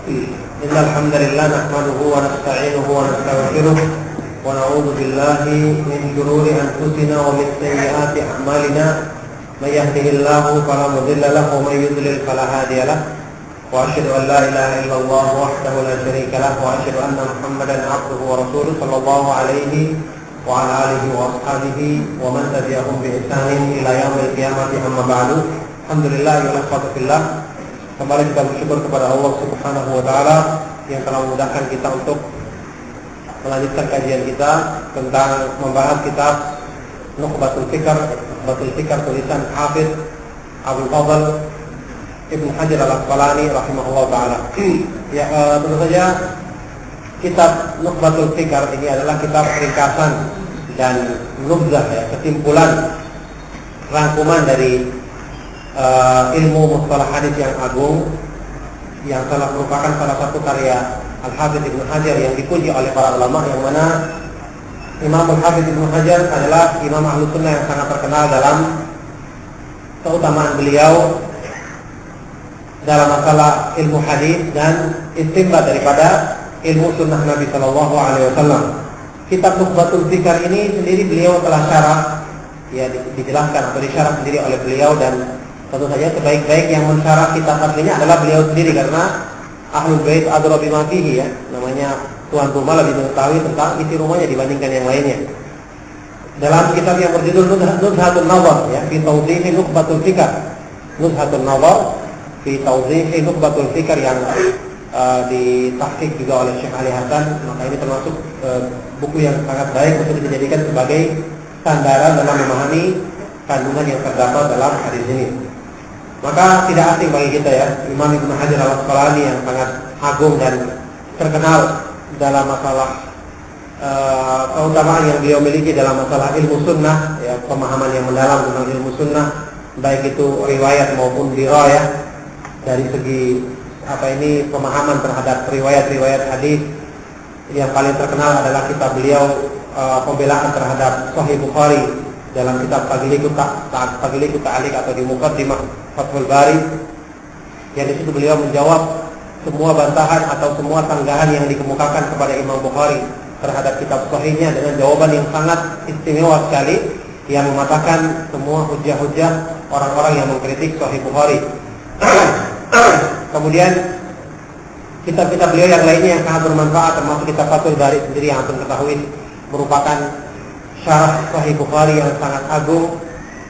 إن الحمد لله نحمده ونستعينه ونستغفره ونعوذ بالله من شرور أنفسنا ومن سيئات أعمالنا من يهده الله فلا مضل له ومن يضلل فلا هادي له وأشهد أن لا إله إلا الله وحده لا شريك له وأشهد أن محمدا عبده ورسوله صلى الله عليه وعلى آله وأصحابه ومن تبعهم بإحسان إلى يوم القيامة أما بعد. Alhamdulillah ya alhamdulillah. Kembali kita bersyukur kepada Allah Subhanahu wa taala yang telah memudahkan kita untuk melanjutkan kajian kita tentang membahas kitab Nukhbatul Fikr tulisan Hafiz Abdul Fadl Ibnu Hajar Al-Asqalani rahimahullah taala. Ya, tentu saja kitab Nukhbatul Fikr ini adalah kitab ringkasan dan nubzah, ya, kesimpulan rangkuman dari ilmu mustalah hadis yang agung yang telah merupakan salah satu karya Al-Hafidz Ibnu Hajar yang dipuji oleh para ulama, yang mana Imam Al-Hafidz Ibnu Hajar adalah imam Ahlus Sunnah yang sangat terkenal dalam keutamaan beliau dalam masalah ilmu hadis dan istinbat daripada ilmu sunnah Nabi Sallallahu Alaihi Wasallam. Kitab Nukhbatul Fikr ini sendiri beliau telah syarah, ya, dijelaskan atau disyarah sendiri oleh beliau, dan tentu saja sebaik-baik yang mensyarah kitab aslinya adalah beliau sendiri, karena Ahlul Bait adra bima fihi, ya, namanya tuan rumah lebih mengetahui tentang isi rumahnya dibandingkan yang lainnya. Dalam kitab yang berjudul Nuzhatun Nazar, ya, fi tawdih Nukhbatul Fikr, Nuzhatun Nazar fi tawdih Nukhbatul Fikr, yang ditahqiq juga oleh Syekh Ali Hasan, maka ini termasuk buku yang sangat baik untuk dijadikan sebagai sandaran dalam memahami kandungan yang terdapat dalam hadis ini. Maka tidak asing bagi kita, ya, Imam Ibnu Hajar Al-Asqalani yang sangat agung dan terkenal dalam masalah keutamaan yang beliau miliki dalam masalah ilmu sunnah, ya, pemahaman yang mendalam tentang ilmu sunnah, baik itu riwayat maupun dirayah. Dari segi pemahaman terhadap riwayat hadis, yang paling terkenal adalah kitab beliau pembelaan terhadap Sahih Bukhari dalam kitab Taghliqut Ta'liq atau di Muqaddimah Fathul Bari, yang di situ beliau menjawab semua bantahan atau semua sanggahan yang dikemukakan kepada Imam Bukhari terhadap kitab Sahihnya dengan jawaban yang sangat istimewa sekali, yang mematahkan semua hujah-hujah orang-orang yang mengkritik Sahih Bukhari. Kemudian kitab-kitab beliau yang lainnya yang sangat bermanfaat, termasuk kitab Fathul Bari sendiri yang antum ketahui merupakan syarah Sahih Bukhari yang sangat agung,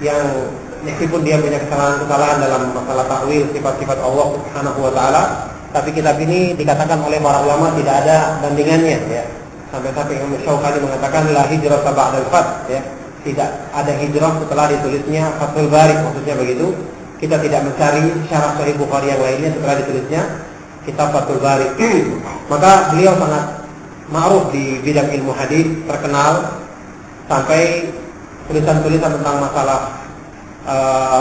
yang meskipun dia punya kesalahan-kesalahan dalam masalah takwil sifat-sifat Allah Subhanahu wa taala, tapi kitab ini dikatakan oleh para ulama tidak ada bandingannya, ya. Sampai-sampai Imam Syaukani mengatakan la hijrah ba'dal fath, ya. Tidak ada hijrah setelah ditulisnya Fathul Bari, maksudnya begitu. Kita tidak mencari syarah Sahih Bukhari yang lainnya setelah ditulisnya kitab Fathul Bari. Maka beliau sangat ma'ruf di bidang ilmu hadis, terkenal sampai tulisan-tulisan tentang masalah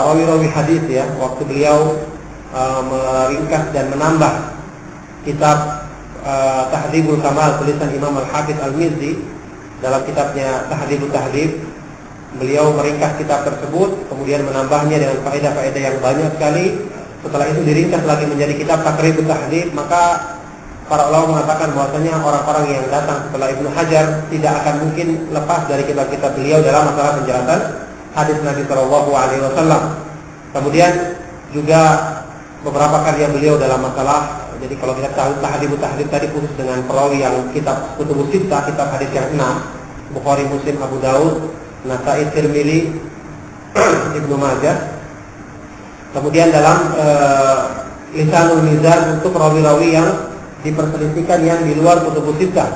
rawi-rawi hadis, ya. Waktu beliau meringkas dan menambah kitab Tahdhibul Kamal tulisan Imam Al-Hafidz Al-Mizzi, dalam kitabnya Tahdhibut Tahdhib, beliau meringkas kitab tersebut, kemudian menambahnya dengan faedah-faedah yang banyak sekali. Setelah itu diringkas lagi menjadi kitab Taqribut Tahdhib. Maka para ulama mengatakan bahwasanya orang-orang yang datang setelah Ibnu Hajar tidak akan mungkin lepas dari kitab-kitab beliau dalam masalah penjelasan hadis Nabi Shallallahu Alaihi Wasallam. Kemudian juga beberapa karya beliau dalam masalah, jadi kalau kita tahu Tahdhibut Tahdhib tadi khusus dengan perawi yang kitab Kutubus Sittah, kitab hadis yang 6, Bukhari, Muslim, Abu Daud, Nasa'i, Tirmidzi, Ibnu Majah. Kemudian dalam Lisanul Mizan untuk rawi-rawi yang diperselisihkan yang di luar Kutubus Sittah.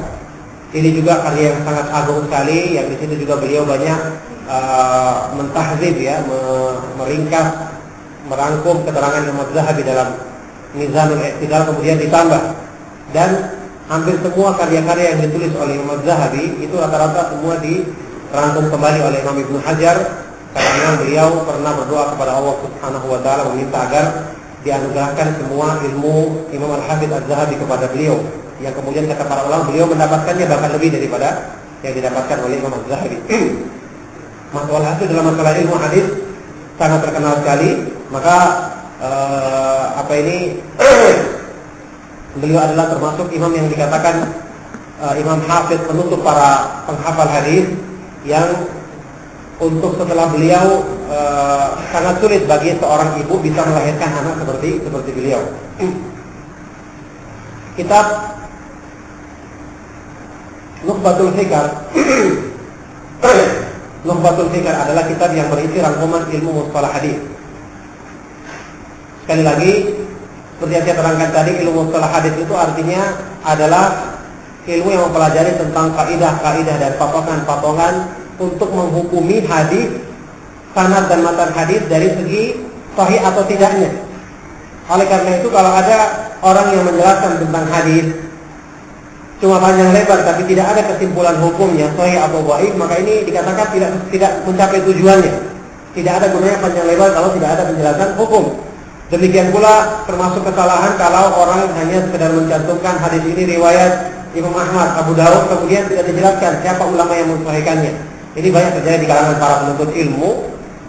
Ini juga karya yang sangat agung sekali, yang di situ juga beliau banyak mentahzib, ya, meringkas, merangkum keterangan Imam Az-Zahabi dalam Mizanul I'tidal, kemudian ditambah. Dan hampir semua karya-karya yang ditulis oleh Imam Az-Zahabi itu rata-rata semua dirangkum kembali oleh Imam Ibnu Hajar, karena beliau pernah berdoa kepada Allah Subhanahu wa taala meminta agar dianugerahkan semua ilmu Imam Al-Hafidz Az-Zahabi kepada beliau, yang kemudian kata para ulama beliau mendapatkannya bahkan lebih daripada yang didapatkan oleh Imam Az-Zahabi. Masalah hasil dalam masalah ilmu hadis sangat terkenal sekali. Maka Beliau adalah termasuk imam yang dikatakan imam hafidh, penutup para penghafal hadis, yang untuk setelah beliau sangat sulit bagi seorang ibu bisa melahirkan anak seperti beliau. Kitab Nukhbatul Fikar Nukhbatul Fikar adalah kitab yang berisi rangkuman ilmu mustalah hadis. Sekali lagi, seperti yang saya terangkan tadi, ilmu mustalah hadis itu artinya adalah ilmu yang mempelajari tentang kaidah-kaidah dan patokan-patokan untuk menghukumi hadis, sanad dan matan hadis dari segi sahih atau tidaknya. Oleh karena itu, kalau ada orang yang menjelaskan tentang hadis cuma panjang lebar tapi tidak ada kesimpulan hukumnya sahih atau dhaif, maka ini dikatakan tidak mencapai tujuannya. Tidak ada gunanya panjang lebar kalau tidak ada penjelasan hukum. Demikian pula termasuk kesalahan kalau orang hanya sekedar mencantumkan hadis ini riwayat Imam Ahmad, Abu Dawud, kemudian tidak dijelaskan siapa ulama yang mensahihkannya. Ini banyak terjadi di kalangan para penuntut ilmu.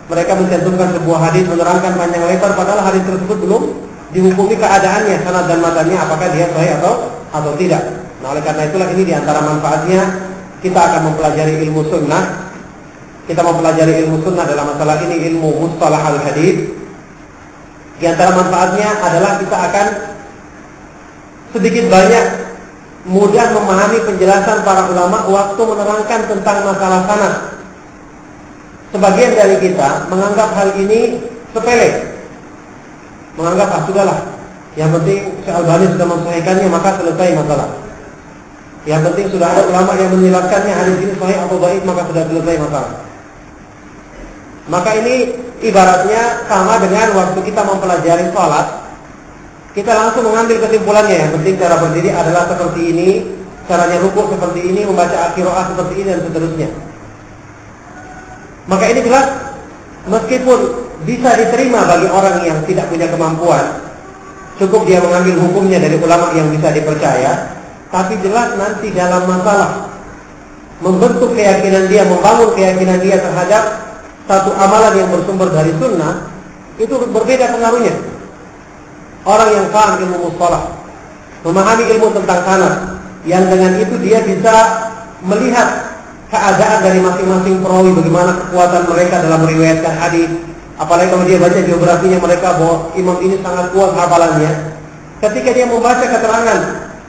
Mereka mencantumkan sebuah hadis, menerangkan panjang lebar, padahal hadis tersebut belum dihukumi keadaannya, sanad dan matanya, apakah dia sahih atau tidak. Nah, oleh karena itulah ini diantara manfaatnya kita akan mempelajari ilmu sunnah. Kita mempelajari ilmu sunnah dalam masalah ini, ilmu mustalah al-hadis. Di antara manfaatnya adalah kita akan sedikit banyak mudah memahami penjelasan para ulama waktu menerangkan tentang masalah sanad. Sebagian dari kita menganggap hal ini sepele, menganggap sudahlah, yang penting Syekh Albani sudah mensahihkannya maka selesai masalah. Yang penting sudah ada ulama yang menjelaskannya hadis ini sahih atau dhaif maka sudah selesai masalah. Maka ini ibaratnya sama dengan waktu kita mempelajari salat, kita langsung mengambil kesimpulannya. Yang penting cara berdiri adalah seperti ini, caranya rukuk seperti ini, membaca qiraah seperti ini dan seterusnya. Maka ini jelas, meskipun bisa diterima bagi orang yang tidak punya kemampuan, cukup dia mengambil hukumnya dari ulama yang bisa dipercaya. Tapi jelas nanti dalam masalah membentuk keyakinan dia, membangun keyakinan dia terhadap satu amalan yang bersumber dari sunnah, itu berbeda pengaruhnya. Orang yang paham ilmu mustalah, memahami ilmu tentang sanad, yang dengan itu dia bisa melihat keadaan dari masing-masing perawi, bagaimana kekuatan mereka dalam meriwayatkan hadis. Apalagi kalau dia baca biografinya mereka bahwa imam ini sangat kuat hafalannya. Ketika dia membaca keterangan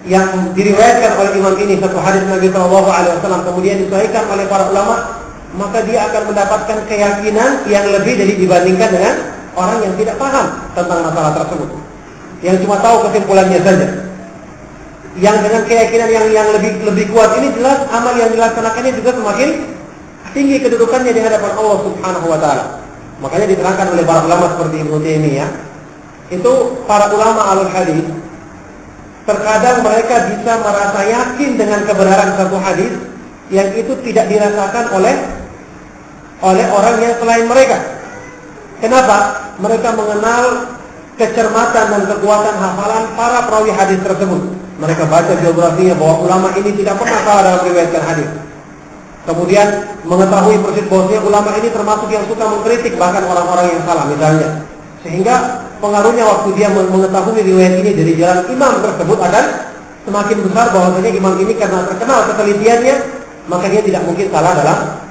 yang diriwayatkan oleh imam ini, satu hadis Nabi SAW, kemudian disahihkan oleh para ulama, maka dia akan mendapatkan keyakinan yang lebih dari dibandingkan dengan orang yang tidak paham tentang masalah tersebut, yang cuma tahu kesimpulannya saja. Yang dengan keyakinan yang lebih kuat ini, jelas amal yang dilaksanakannya juga semakin tinggi kedudukannya di hadapan Allah Subhanahu wa taala. Makanya diterangkan oleh para ulama seperti Ibnu Taimiyah, itu para ulama alul hadis terkadang mereka bisa merasa yakin dengan kebenaran satu hadis yang itu tidak dirasakan oleh orang yang selain mereka. Kenapa? Mereka mengenal kecermatan dan kekuatan hafalan para perawi hadis tersebut. Mereka baca biografinya bahwa ulama ini tidak pernah salah dalam meriwayatkan hadis. Kemudian mengetahui persis bahwasanya ulama ini termasuk yang suka mengkritik bahkan orang-orang yang salah misalnya. Sehingga pengaruhnya waktu dia mengetahui riwayat ini dari jalan imam tersebut akan semakin besar, bahwasanya imam ini karena terkenal ketelitiannya, maka dia tidak mungkin salah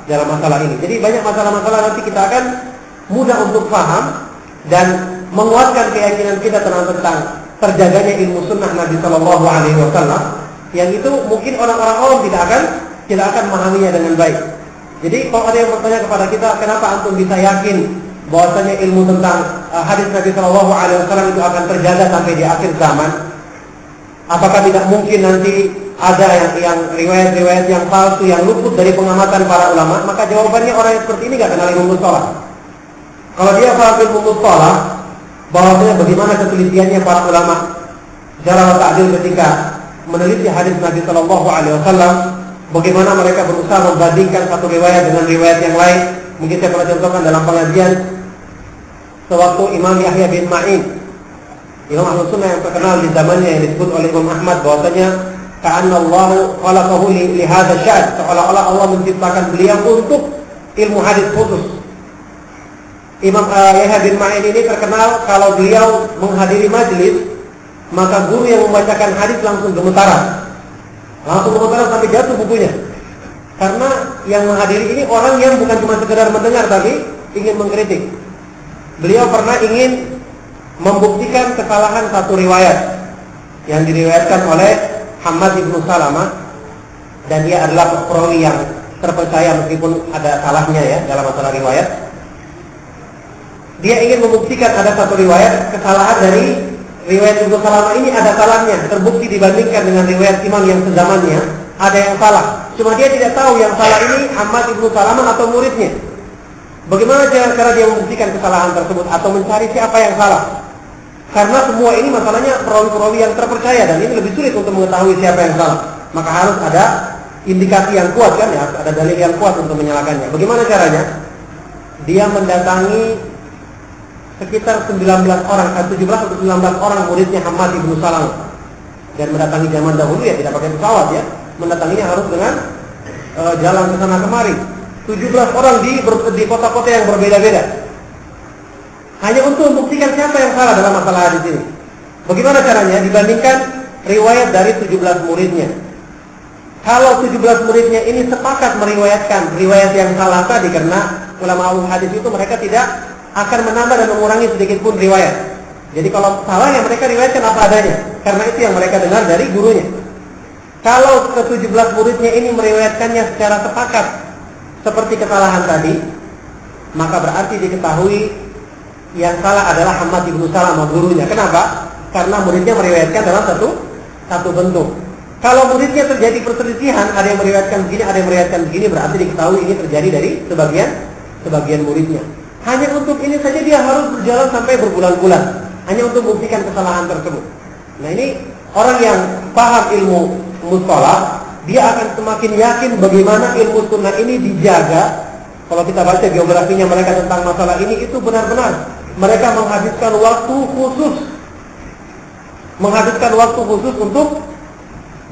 dalam masalah ini. Jadi banyak masalah-masalah nanti kita akan mudah untuk paham dan menguatkan keyakinan kita tentang terjaganya ilmu sunnah Nabi Shallallahu Alaihi Wasallam, yang itu mungkin orang-orang awam tidak akan memahaminya dengan baik. Jadi kalau ada yang bertanya kepada kita, kenapa antum bisa yakin bahwasanya ilmu tentang hadis Nabi Shallallahu Alaihi Wasallam itu akan terjaga sampai di akhir zaman? Apakah tidak mungkin nanti ada yang riwayat-riwayat yang palsu yang luput dari pengamatan para ulama? Maka jawabannya, orang yang seperti ini nggak kenal ilmu mustalah. Kalau dia paham ilmu mustalah, bahwasanya bagaimana ketelitiannya para ulama jarh wa ta'dil ketika meneliti hadis Nabi Shallallahu Alaihi Wasallam, bagaimana mereka berusaha membandingkan satu riwayat dengan riwayat yang lain. Mungkin saya pernah contohkan dalam pengajian sewaktu Imam Yahya bin Ma'in, Imam Ahlus Sunnah yang terkenal di zamannya, yang disebut oleh Imam Ahmad bahwasanya ka'annallahu khalaqahu li hadzal sya'n, seolah-olah Allah menciptakan beliau untuk ilmu hadis khusus. Imam Yahya bin Ma'in ini terkenal kalau beliau menghadiri majlis, maka guru yang membacakan hadis langsung gemetaran sampai jatuh bukunya. Karena yang menghadiri ini orang yang bukan cuma sekedar mendengar tapi ingin mengkritik. Beliau pernah ingin membuktikan kesalahan satu riwayat yang diriwayatkan oleh Hammad ibnu Salamah, dan dia adalah perawi yang terpercaya meskipun ada salahnya ya dalam masalah riwayat. Dia ingin membuktikan ada satu riwayat kesalahan dari riwayat Ibnu Salamah ini ada salahnya, terbukti dibandingkan dengan riwayat imam yang sezamannya ada yang salah. Cuma dia tidak tahu yang salah ini Hammad ibnu Salamah atau muridnya. Bagaimana cara dia membuktikan kesalahan tersebut atau mencari siapa yang salah? Karena semua ini masalahnya perawi-perawi yang terpercaya dan ini lebih sulit untuk mengetahui siapa yang salah. Maka harus ada indikasi yang kuat kan ya, ada dalil yang kuat untuk menyalahkannya. Bagaimana caranya? Dia mendatangi sekitar 17 orang atau 19 orang muridnya Hammad ibnu Salamah. Dan mendatangi zaman dahulu ya tidak pakai pesawat ya. Mendatanginya harus dengan jalan ke sana kemari. 17 orang di kota-kota yang berbeda-beda. Hanya untuk membuktikan siapa yang salah dalam masalah hadis ini. Bagaimana caranya? Dibandingkan riwayat dari 17 muridnya. Kalau 17 muridnya ini sepakat meriwayatkan riwayat yang salah tadi, karena ulama hadis itu mereka tidak akan menambah dan mengurangi sedikit pun riwayat. Jadi kalau salah yang mereka riwayatkan apa adanya, karena itu yang mereka dengar dari gurunya. Kalau ke-17 muridnya ini meriwayatkannya secara sepakat seperti kesalahan tadi, maka berarti diketahui yang salah adalah Hammad ibnu Salamah gurunya. Kenapa? Karena muridnya meriwayatkan dalam satu bentuk. Kalau muridnya terjadi perselisihan, ada yang meriwayatkan begini, ada yang meriwayatkan begini, berarti diketahui ini terjadi dari sebagian muridnya. Hanya untuk ini saja dia harus berjalan sampai berbulan-bulan, hanya untuk membuktikan kesalahan tersebut. Nah ini orang yang paham ilmu mustalah, dia akan semakin yakin bagaimana ilmu sunnah ini dijaga. Kalau kita baca biografinya mereka tentang masalah ini, itu benar-benar mereka menghabiskan waktu khusus untuk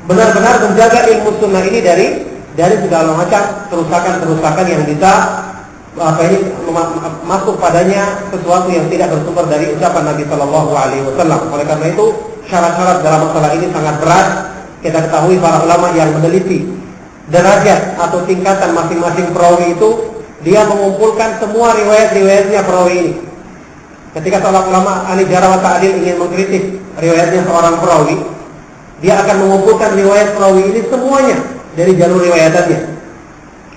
benar-benar menjaga ilmu sunnah ini dari segala macam kerusakan-kerusakan yang bisa masuk padanya sesuatu yang tidak bersumber dari ucapan Nabi Shallallahu Alaihi Wasallam. Oleh karena itu syarat-syarat dalam masalah ini sangat berat. Kita ketahui para ulama yang meneliti derajat atau tingkatan masing-masing perawi itu, dia mengumpulkan semua riwayat-riwayatnya perawi ini. Ketika seorang ulama ahli jarh wa ta'dil ingin mengkritik riwayatnya seorang perawi, dia akan mengumpulkan riwayat perawi ini semuanya dari jalur riwayatannya.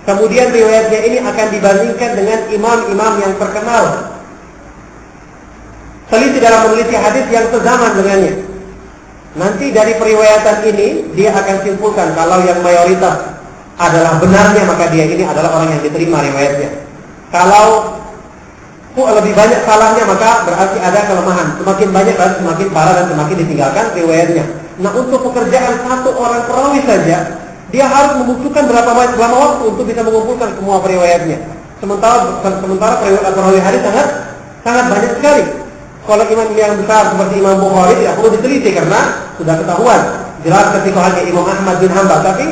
Kemudian riwayatnya ini akan dibandingkan dengan imam-imam yang terkenal, teliti dalam meneliti hadis yang sezaman dengannya. Nanti dari periwayatan ini dia akan simpulkan kalau yang mayoritas adalah benarnya, maka dia ini adalah orang yang diterima riwayatnya. Kalau lebih banyak salahnya, maka berarti ada kelemahan. Semakin banyak berarti semakin parah dan semakin ditinggalkan riwayatnya. Nah, untuk pekerjaan satu orang perawi saja, dia harus membutuhkan berapa waktu untuk bisa mengumpulkan semua periwayatnya. Sementara perawi hadis sangat banyak sekali. Kalau imam yang besar seperti Imam Bukhari tidak perlu diteliti karena sudah ketahuan jelas ketika Imam Ahmad bin Hanbal. Tapi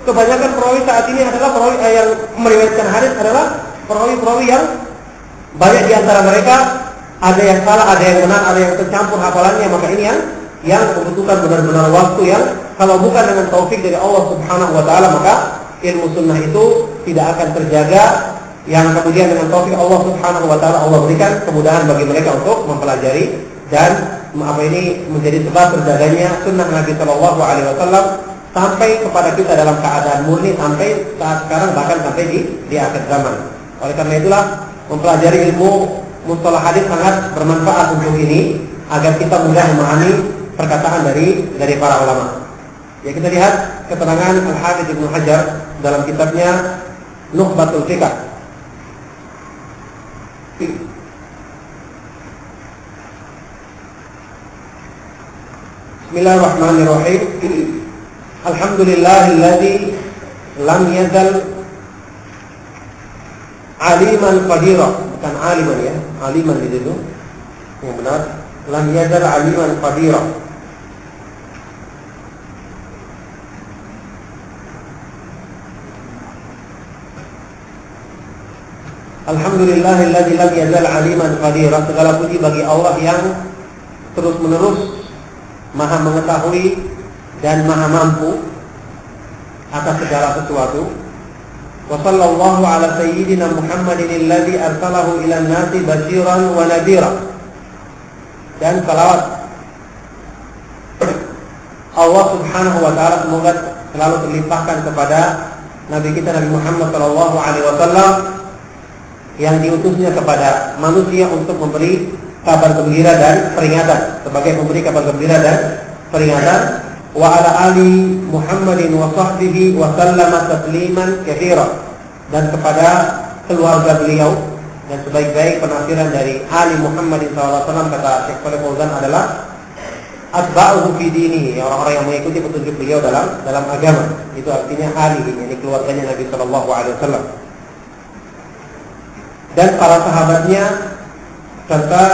kebanyakan perawi saat ini adalah perawi yang meriwayatkan hadis adalah perawi-perawi yang banyak di antara mereka ada yang salah, ada yang benar, ada yang tercampur hafalannya. Maka ini yang membutuhkan benar-benar waktu yang kalau bukan dengan taufik dari Allah Subhanahu wa taala, maka ilmu sunnah itu tidak akan terjaga. Yang kemudian dengan taufik Allah Subhanahu wa taala, Allah berikan kemudahan bagi mereka untuk mempelajari dan menjadi sebab terjaganya sunnah Nabi Shallallahu Alaihi Wasallam sampai kepada kita dalam keadaan murni sampai saat sekarang, bahkan sampai di akhir zaman. Oleh karena itulah mempelajari ilmu mustalah hadis sangat bermanfaat untuk ini, agar kita mudah memahami perkataan dari para ulama. Ya, kita lihat keterangan Al-Hafidz Ibnu Hajar dalam kitabnya Nukhbatul Fiqh. Bismillahirrahmanirrahim. Alhamdulillahilladzi lam yazal aliman qadira, bukan aliman ya, aliman di situ yang benar, lam yazal aliman qadira. Alhamdulillahilladzi lam yazal aliman qadira. Segala puji bagi Allah yang terus menerus Maha mengetahui dan Maha mampu atas segala sesuatu. Wa sallallahu ala sayyidina Muhammadin alladzi arsalahu ila an-nasi basyiran wa nadhira. Dan salawat Allah Subhanahu wa taala semoga selalu terlimpahkan kepada Nabi kita Nabi Muhammad sallallahu alaihi wasallam yang diutusnya kepada manusia untuk memberi kabar gembira dan peringatan, sebagai pemberi kabar gembira dan peringatan. Wa ala ali Muhammadin wa sahbihi wa sallama tasliman katsira, dan kepada keluarga beliau, dan sebaik-baik penafsiran dari ali Muhammadin sallallahu alaihi wasallam kata Syekh Shalih Fauzan adalah atba'uhu fi dinihi, orang-orang yang mengikuti petunjuk beliau dalam agama. Itu artinya ali, ini keluarganya Nabi sallallahu alaihi wasallam. Dan para sahabatnya, serta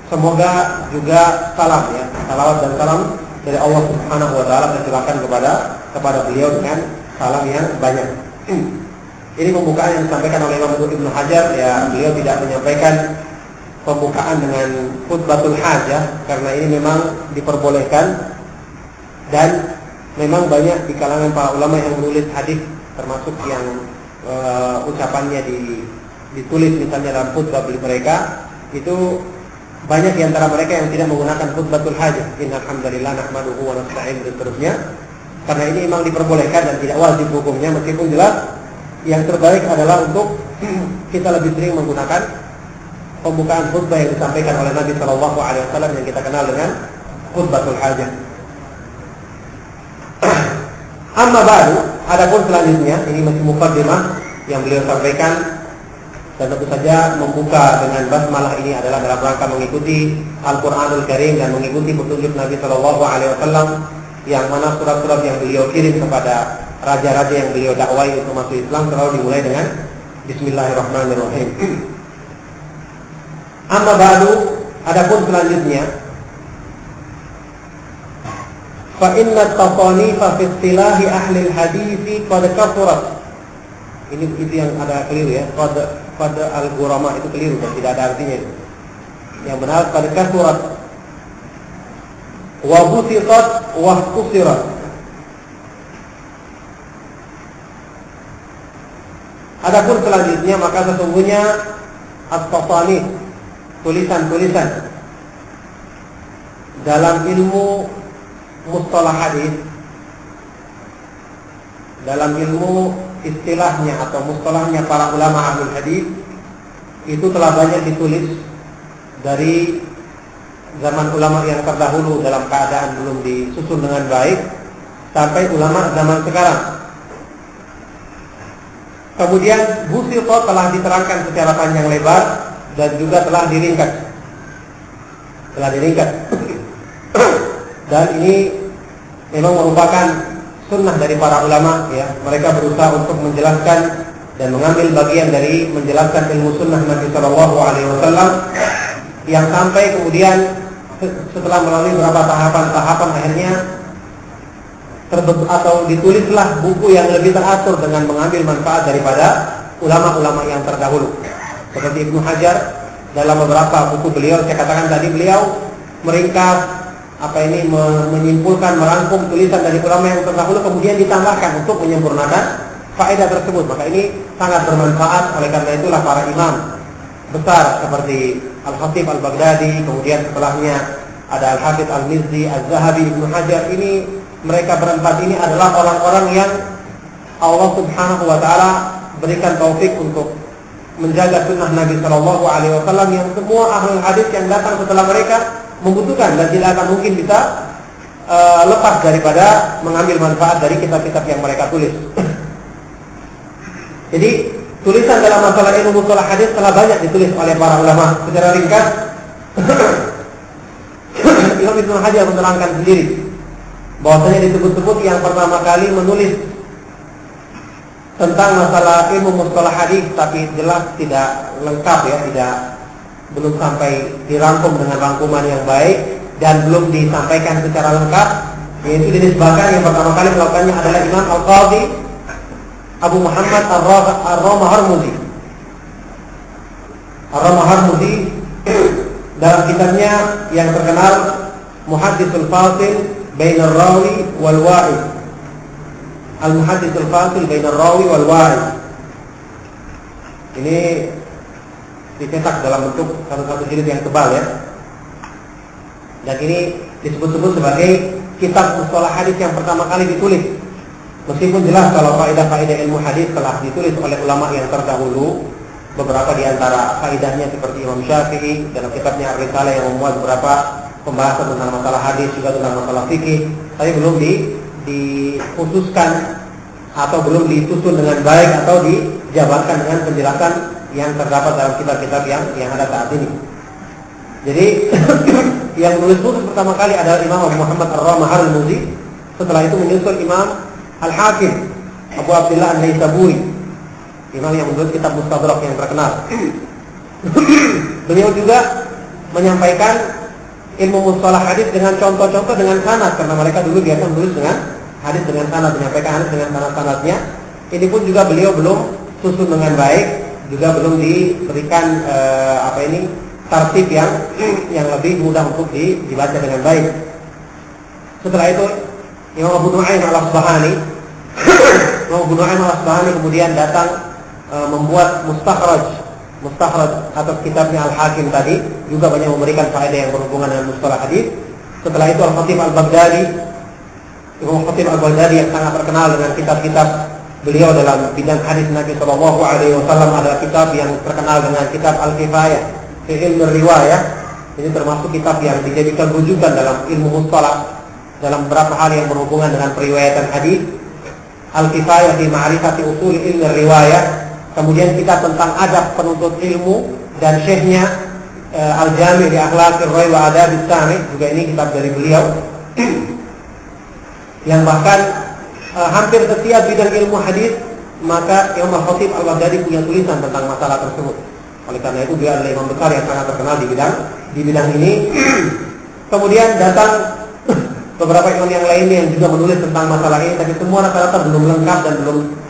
semoga juga salam ya, salawat dan salam dari Allah Subhanahu wa taala tercurahkan kepada beliau dengan salam yang banyak. Ini pembukaan yang disampaikan oleh Imam Ibnu Hajar, ya beliau tidak menyampaikan pembukaan dengan khutbatul hajah karena ini memang diperbolehkan, dan memang banyak di kalangan para ulama yang menulis hadis, termasuk yang ucapannya ditulis misalnya dalam khutbah mereka, itu banyak di antara mereka yang tidak menggunakan khutbatul hajah, innal hamdalillah nahmaduhu wa nasta'in dan seterusnya, karena ini memang diperbolehkan dan tidak wajib hukumnya, meskipun jelas yang terbaik adalah untuk kita lebih sering menggunakan pembukaan khutbah yang disampaikan oleh Nabi Shallallahu Alaihi Wasallam yang kita kenal dengan khutbatul hajah. Amma ba'du, adapun selanjutnya ini masih muqaddimah yang beliau sampaikan, dan tentu saja membuka dengan basmalah ini adalah dalam rangka mengikuti Al-Qur'anul Karim dan mengikuti petunjuk Nabi Shallallahu Alaihi Wasallam, yang mana surat-surat yang beliau kirim kepada raja-raja yang beliau dakwai untuk masuk Islam selalu dimulai dengan Bismillahirrahmanirrahim. Amma ba'du, adapun selanjutnya, fa inna at-tasanifa fi istilahi ahli al-hadits qad kafurat. Ini itu yang ada keliru ya, qad al-ghurama itu keliru dan tidak ada artinya itu. Yang benar qad kafurat wa busitat wa qusirat. Adapun selanjutnya, maka sesungguhnya at-tasanif, tulisan-tulisan dalam ilmu mustalah hadis, dalam ilmu istilahnya atau mustalahnya para ulama ahlul hadis, itu telah banyak ditulis dari zaman ulama yang terdahulu dalam keadaan belum disusun dengan baik sampai ulama zaman sekarang. Kemudian busito telah diterangkan secara panjang lebar dan juga telah diringkas. Dan ini memang merupakan sunnah dari para ulama ya. Mereka berusaha untuk menjelaskan dan mengambil bagian dari menjelaskan ilmu sunnah Nabi Shallallahu Alaihi Wasallam, yang sampai kemudian setelah melalui beberapa tahapan akhirnya terbentuk atau ditulislah buku yang lebih teratur dengan mengambil manfaat daripada ulama-ulama yang terdahulu. Seperti Ibnu Hajar dalam beberapa buku beliau, saya katakan tadi, beliau meringkas menyimpulkan, merangkum tulisan dari ulama yang terdahulu, kemudian ditambahkan untuk menyempurnakan faedah tersebut. Maka ini sangat bermanfaat. Oleh karena itulah para imam besar seperti Al-Khatib Al-Baghdadi, kemudian setelahnya ada Al-Hafidz Al-Mizzi, Az-Zahabi, Ibnu Hajar, ini mereka berempat ini adalah orang-orang yang Allah Subhanahu wa taala berikan taufik untuk menjaga sunnah Nabi Shallallahu Alaihi Wasallam, yang semua ahli hadis yang datang setelah mereka membutuhkan dan tidak akan mungkin bisa lepas daripada mengambil manfaat dari kitab-kitab yang mereka tulis. Jadi tulisan dalam masalah ilmu mustalah hadis telah banyak ditulis oleh para ulama secara ringkas. Imam Ibnu Hajar menerangkan sendiri bahwasanya disebut-sebut yang pertama kali menulis tentang masalah ilmu mustalah hadis, tapi jelas tidak lengkap ya, belum sampai dirangkum dengan rangkuman yang baik dan belum disampaikan secara lengkap, yaitu dinisbahkan yang pertama kali melakukannya adalah Imam Al-Qadhi Abu Muhammad Ar-Ramaharmuzi. Ar-Ramaharmuzi dalam kitabnya yang terkenal muhadditsul fasil bainar rawi wal wa'i. Al-muhadditsul fasil bainar rawi wal wa'i. Ini dicetak dalam bentuk satu jilid yang tebal ya. Dan ini disebut-sebut sebagai kitab mustalah hadis yang pertama kali ditulis. Meskipun jelas kalau faedah-faedah ilmu hadis telah ditulis oleh ulama yang terdahulu, beberapa di antara faedahnya seperti Imam Syafi'i dalam kitabnya Ar-Risalah yang memuat beberapa pembahasan tentang masalah hadis, juga tentang masalah fikih, tapi belum dikhususkan atau belum disusun dengan baik atau dijabarkan dengan penjelasan yang terdapat dalam kitab-kitab yang ada saat ini. Jadi yang menulis khusus pertama kali adalah Imam Abu Muhammad Ar-Ramah Al-Muzi. Setelah itu menyusul Imam Al-Hakim Abu Abdullah An-Naisaburi, imam yang menulis kitab Mustadrak yang terkenal. Beliau juga menyampaikan ilmu mustalah hadis dengan contoh-contoh dengan sanad, karena mereka dulu biasa menulis dengan hadis dengan sanad, menyampaikan hadis dengan sanad-sanadnya. Ini pun juga beliau belum susun dengan baik, juga belum diberikan tartib yang lebih mudah untuk dibaca dengan baik. Setelah itu Imam Abu Nu'aim Al-Asbahani kemudian datang membuat mustakhraj atau kitabnya Al-Hakim tadi, juga banyak memberikan faedah yang berhubungan dengan mustalah hadis. Setelah itu Al-Khatib Al-Baghdadi, Imam Khatib Al-Baghdadi yang sangat terkenal dengan kitab-kitab beliau dalam bidang hadis Nabi Shallallahu Alaihi Wasallam, adalah kitab yang terkenal dengan kitab Al-Kifayah fi Ilmu Riwayah. Ini termasuk kitab yang dijadikan rujukan dalam ilmu mustalah dalam beberapa hal yang berhubungan dengan periwayatan hadis. Al-Kifayah fi Ma'rifati Usul Ilmu Riwayah. Kemudian kitab tentang adab penuntut ilmu dan syekhnya Al-Jami' li Akhlaqir Rawi wa Adabis Sami, juga ini kitab dari beliau. Yang bahkan hampir setiap bidang ilmu hadis maka Imam Al-Khatib Al-Baghdadi punya tulisan tentang masalah tersebut. Oleh karena itu dia adalah imam besar yang sangat terkenal di bidang ini. Kemudian datang beberapa imam yang lainnya yang juga menulis tentang masalah ini, tapi semua rata-rata belum lengkap dan belum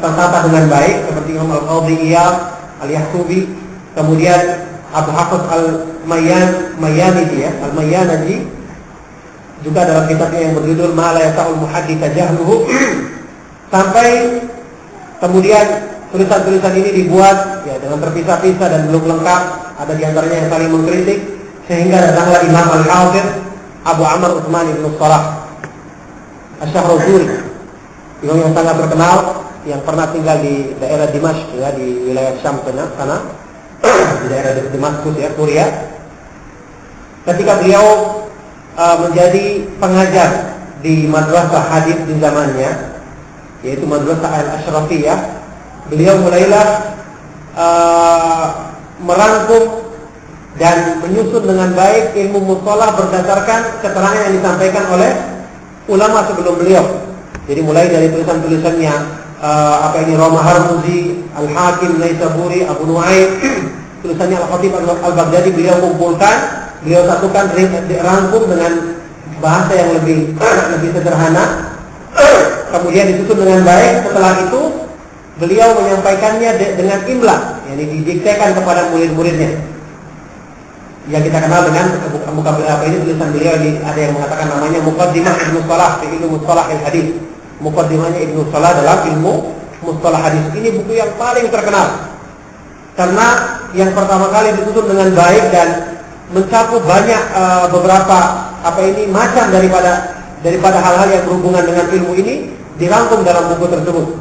tertata dengan baik, seperti Imam Al-Qadhi Iyad Al-Yahsubi, kemudian Abu Hafiz Al-Mayyaniji, juga dalam kitabnya yang berjudul Ma la yasa'ul muhadditsa jahluhu. Sampai kemudian tulisan-tulisan ini dibuat ya dengan terpisah-pisah dan belum lengkap, ada di antaranya yang saling mengkritik, sehingga datanglah Imam Al-Hafiz Abu Amr Utsman ibn Salah Asy-Syahruzuri, imam yang sangat terkenal yang pernah tinggal di daerah Dimashq ya, di wilayah Syam sana, di daerah Damaskus ya, Suriah. Ketika beliau menjadi pengajar di madrasah hadis di zamannya, yaitu Madrasah Al-Ashrafiyah, beliau mulailah merangkum dan menyusun dengan baik ilmu mustalah berdasarkan keterangan yang disampaikan oleh ulama sebelum beliau. Jadi mulai dari tulisan-tulisannya Ramah Al-Muzi, Al-Hakim Naisaburi, Abu Nu'aim, tulisannya Al-Khatib Al-Baghdadi beliau kumpulkan, beliau satukan, dirangkum dengan bahasa yang lebih sederhana, kemudian disusun dengan baik. Setelah itu beliau menyampaikannya dengan imla, yang didiktekan kepada murid-muridnya, yang kita kenal dengan ini tulisan beliau. Ada yang mengatakan namanya Muqaddimah Ibnu Salah fi Ilmu Mustalah Al-Hadis. Muqaddimahnya Ibnu Salah dalam ilmu mustalah hadis. Ini buku yang paling terkenal karena yang pertama kali disusun dengan baik dan mencakup banyak beberapa macam daripada hal-hal yang berhubungan dengan ilmu ini dirangkum dalam buku tersebut.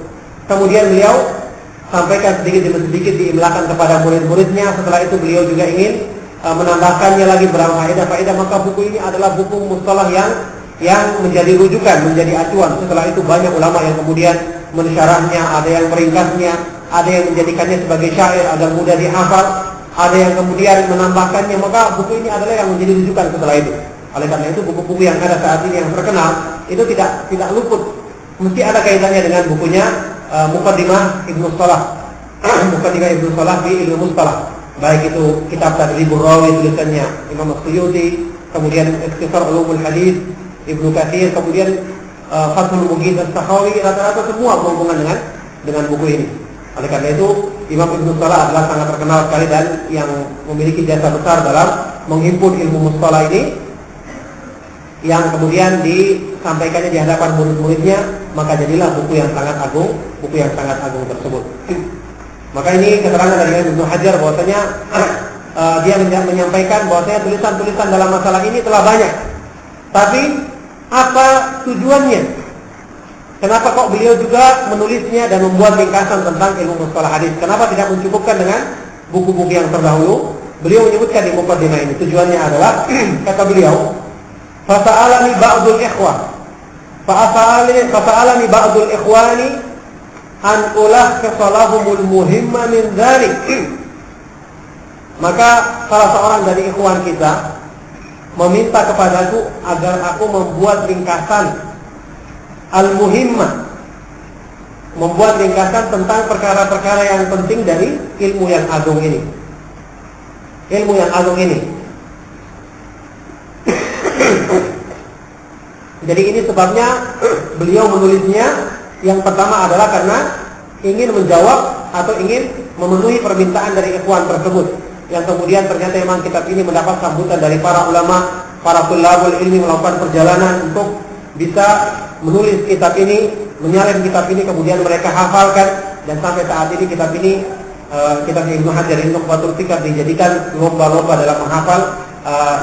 Kemudian beliau sampaikan sedikit demi sedikit, diimlakan kepada murid-muridnya. Setelah itu beliau juga ingin menambahkannya lagi beberapa faedah-faedah, maka buku ini adalah buku mustalah yang menjadi rujukan, menjadi acuan. Setelah itu banyak ulama yang kemudian mensyarahnya, ada yang meringkasnya, ada yang menjadikannya sebagai syair agar mudah dihafal, ada yang kemudian menambahkannya. Maka buku ini adalah yang menjadi rujukan setelah itu. Oleh karena itu buku-buku yang ada saat ini yang terkenal itu tidak luput, mesti ada kaitannya dengan bukunya Muqaddimah Ibnu Salah, Muqaddimah Ibnu Salah di Ilmu Mustalah. Baik itu kitab Tadribur Rawi tulisannya Imam As-Suyuti, kemudian Ikhtisar Ulumul Hadis Ibnu Katsir, kemudian Fathul Mughith As-Sakhawi, rata-rata semua berhubungan dengan buku ini. Oleh karena itu Imam Ibnu Salah adalah sangat terkenal sekali dan yang memiliki jasa besar dalam menghimpun ilmu mustalah ini. yang kemudian disampaikannya di hadapan murid-muridnya, maka jadilah buku yang sangat agung tersebut. Maka ini keterangan dari Ibnu Hajar bahwasanya dia menyampaikan bahwasanya tulisan-tulisan dalam masalah ini telah banyak. Tapi apa tujuannya? Kenapa kok beliau juga menulisnya dan membuat ringkasan tentang ilmu mustalah hadis? Kenapa tidak mencukupkan dengan buku-buku yang terdahulu? Beliau menyebutkan di muqaddimah ini tujuannya adalah kata beliau, fasa'alani ba'dul ikhwah fasa'alani ba'dul ikhwani an ulahkisa lahumul muhimma min dzalik. Maka salah seorang dari ikhwan kita meminta kepadaku agar aku membuat ringkasan al-muhimmah, membuat ringkasan tentang perkara-perkara yang penting dari ilmu yang agung ini. Jadi ini sebabnya beliau menulisnya. Yang pertama adalah karena ingin menjawab atau ingin memenuhi permintaan dari ikhwan tersebut, yang kemudian ternyata memang kitab ini mendapat sambutan dari para ulama, para tulabul ilmi melakukan perjalanan untuk bisa menulis kitab ini, menyalin kitab ini, kemudian mereka hafalkan, dan sampai saat ini kitab ini, kitab Ibnu Hajar ini Nukhbatul Fikr dijadikan lomba-lomba dalam menghafal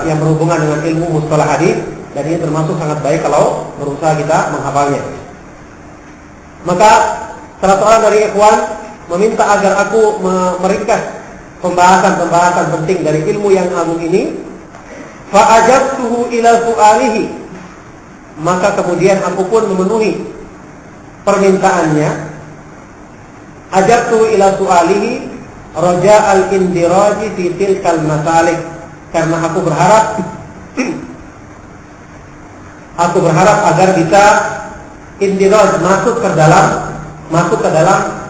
yang berhubungan dengan ilmu mustalah hadis, dan ini termasuk sangat baik kalau berusaha kita menghafalnya. Maka salah seorang dari ikhwan meminta agar aku meringkas pembahasan-pembahasan penting dari ilmu yang agung ini. Fa'ajabtuhu ila su'alihi, maka kemudian aku pun memenuhi permintaannya. Ajabtuhu ila su'alihi raja'al indiraji fi tilkal masalik, karena aku berharap agar bisa indiraj, masuk ke dalam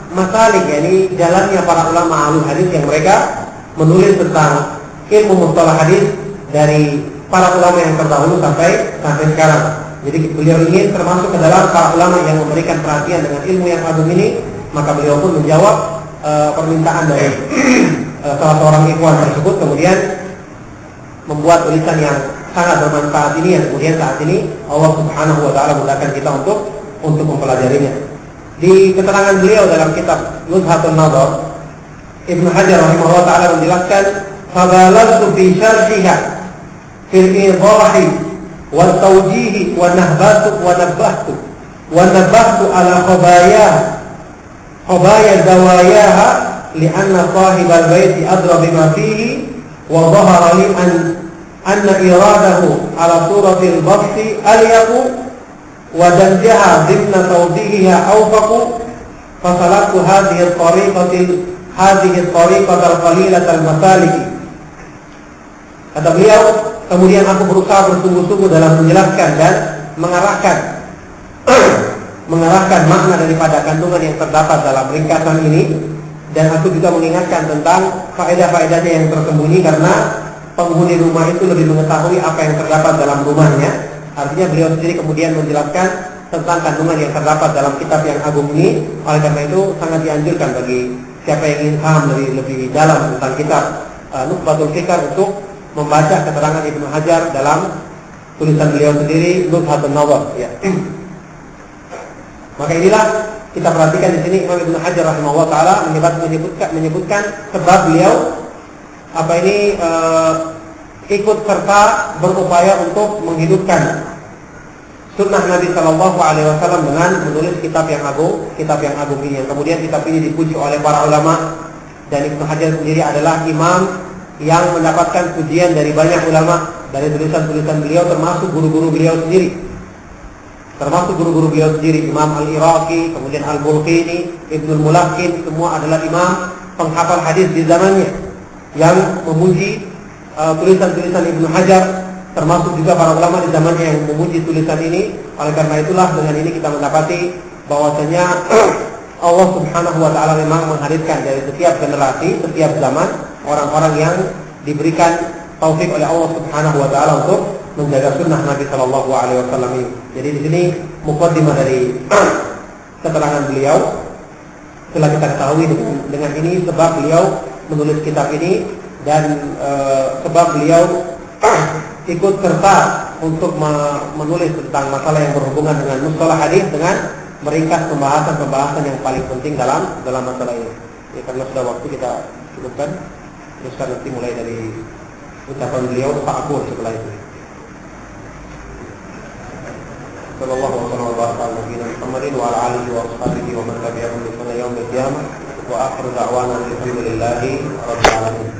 masalik, yakni jalannya para ulama ahli hadis yang mereka menulis tentang ilmu mustalah hadis dari para ulama yang terdahulu sampai sekarang. Jadi beliau ingin termasuk ke dalam para ulama yang memberikan perhatian dengan ilmu yang agung ini. Maka beliau pun menjawab permintaan dari salah seorang ikhwan tersebut, kemudian membuat tulisan yang sangat bermanfaat ini, yang kemudian saat ini Allah Subhanahu wa taala mudahkan kita untuk mempelajarinya. Di keterangan beliau dalam kitab Nuzhatun Nadhar, Ibnu Hajar rahimahullah taala menjelaskan, "Fabalagtu fi syarhiha fil idahi wal tawjih wa nabbahtu ala khabaya zawayaha li'anna sahibal baiti adra bima fihi wa dhahara li anna iradahu ala suratil basti alyaqu wa danjaha dhimna tawdihiha awfaqu fasalatu hadhihi at-tariqata al-qalilah al-masalik." Kata beliau, kemudian aku berusaha bersungguh-sungguh dalam menjelaskan dan mengarahkan makna daripada kandungan yang terdapat dalam ringkasan ini, dan aku juga mengingatkan tentang faedah-faedahnya yang tersembunyi, karena penghuni rumah itu lebih mengetahui apa yang terdapat dalam rumahnya. Artinya beliau sendiri kemudian menjelaskan tentang kandungan yang terdapat dalam kitab yang agung ini. Oleh karena itu sangat dianjurkan bagi siapa yang ingin paham lebih dalam tentang kitab Nukhbatul Fikr untuk membaca keterangan Ibnu Hajar dalam tulisan beliau sendiri Nuzhatun Nadhar. Ya. Maka inilah kita perhatikan di sini Imam Ibnu Hajar rahimahullah taala menyebutkan sebab beliau ikut serta berupaya untuk menghidupkan sunnah Nabi Shallallahu Alaihi Wasallam dengan menulis kitab yang agung ini. Yang kemudian kitab ini dipuji oleh para ulama, dan Ibnu Hajar sendiri adalah imam yang mendapatkan pujian dari banyak ulama dari tulisan-tulisan beliau, termasuk guru-guru beliau sendiri, Imam Al-Iraqi, kemudian Al-Bulqini, Ibnul Mulaqin, semua adalah imam penghafal hadis di zamannya yang memuji tulisan-tulisan Ibnu Hajar, termasuk juga para ulama di zamannya yang memuji tulisan ini. Oleh karena itulah dengan ini kita mendapati bahwasanya Allah Subhanahu wa taala memang menghadirkan dari setiap generasi, setiap zaman orang-orang yang diberikan taufik oleh Allah Subhanahu wa taala untuk menjaga sunnah Nabi Shallallahu Alaihi Wasallam ini. Jadi di sini muqaddimah dari keterangan beliau. Setelah kita ketahui dengan ini sebab beliau menulis kitab ini, dan sebab beliau ikut serta untuk menulis tentang masalah yang berhubungan dengan mustalah hadis dengan meringkas pembahasan-pembahasan yang paling penting dalam masalah ini. Ya, karena sudah waktu kita cukupkan. Teruskan nanti mulai dari ucapan beliau fa'akul setelah itu. Sallallahu alaihi wa sallam Muhammadin wa ala alihi wa ashabihi wa man tabi'ahum bi ihsan ila yaumil qiyamah wa akhiru da'wana alhamdulillahi rabbil alamin.